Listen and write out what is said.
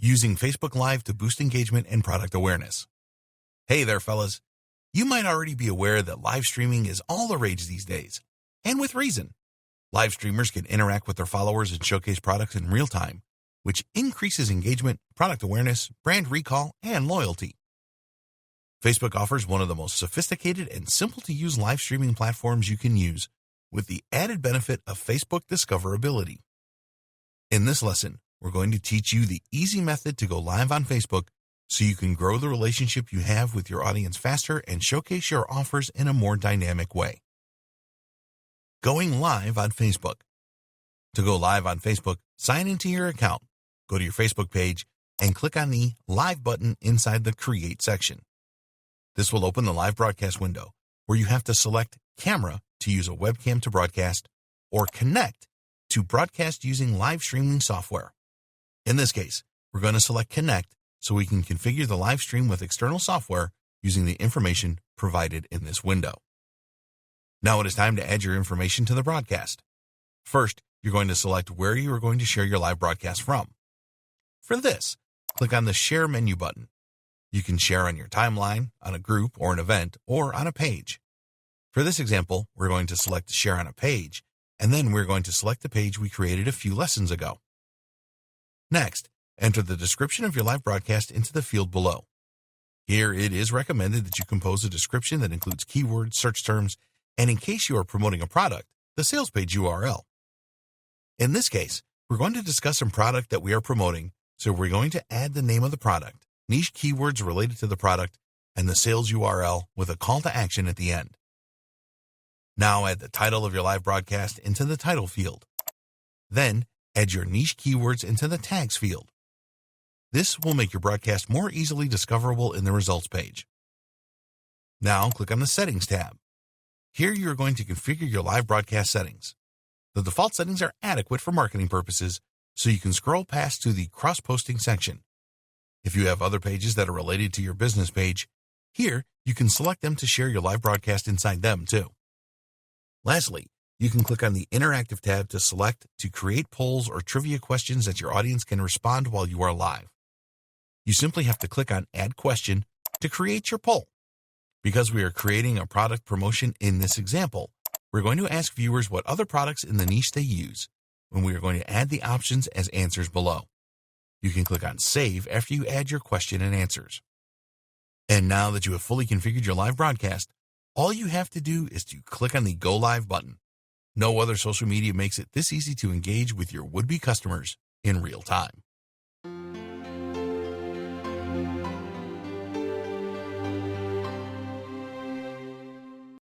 Using Facebook Live to boost engagement and product awareness. Hey there, fellas. You might already be aware that live streaming is all the rage these days, and with reason. Live streamers can interact with their followers and showcase products in real time, which increases engagement, product awareness, brand recall, and loyalty. Facebook offers one of the most sophisticated and simple-to-use live streaming platforms you can use, with the added benefit of Facebook discoverability. In this lesson, we're going to teach you the easy method to go live on Facebook so you can grow the relationship you have with your audience faster and showcase your offers in a more dynamic way. Going live on Facebook. To go live on Facebook, sign into your account, go to your Facebook page, and click on the Live button inside the Create section. This will open the live broadcast window, where you have to select Camera to use a webcam to broadcast, or Connect to broadcast using live streaming software. In this case, we're going to select Connect so we can configure the live stream with external software using the information provided in this window. Now it is time to add your information to the broadcast. First, you're going to select where you are going to share your live broadcast from. For this, click on the Share menu button. You can share on your timeline, on a group or an event, or on a page. For this example, we're going to select Share on a page, and then we're going to select the page we created a few lessons ago. Next, enter the description of your live broadcast into the field below. Here, it is recommended that you compose a description that includes keywords, search terms, and in case you are promoting a product, the sales page URL. In this case, we're going to discuss some product that we are promoting, so we're going to add the name of the product, niche keywords related to the product, and the sales URL with a call to action at the end. Now add the title of your live broadcast into the title field. Then, add your niche keywords into the tags field. This will make your broadcast more easily discoverable in the results page. Now, click on the Settings tab. Here you are going to configure your live broadcast settings. The default settings are adequate for marketing purposes, so you can scroll past to the cross-posting section. If you have other pages that are related to your business page, here you can select them to share your live broadcast inside them too. Lastly, you can click on the Interactive tab to select to create polls or trivia questions that your audience can respond while you are live. You simply have to click on Add Question to create your poll. Because we are creating a product promotion in this example, we're going to ask viewers what other products in the niche they use, and we are going to add the options as answers below. You can click on Save after you add your question and answers. And now that you have fully configured your live broadcast, all you have to do is to click on the Go Live button. No other social media makes it this easy to engage with your would-be customers in real time.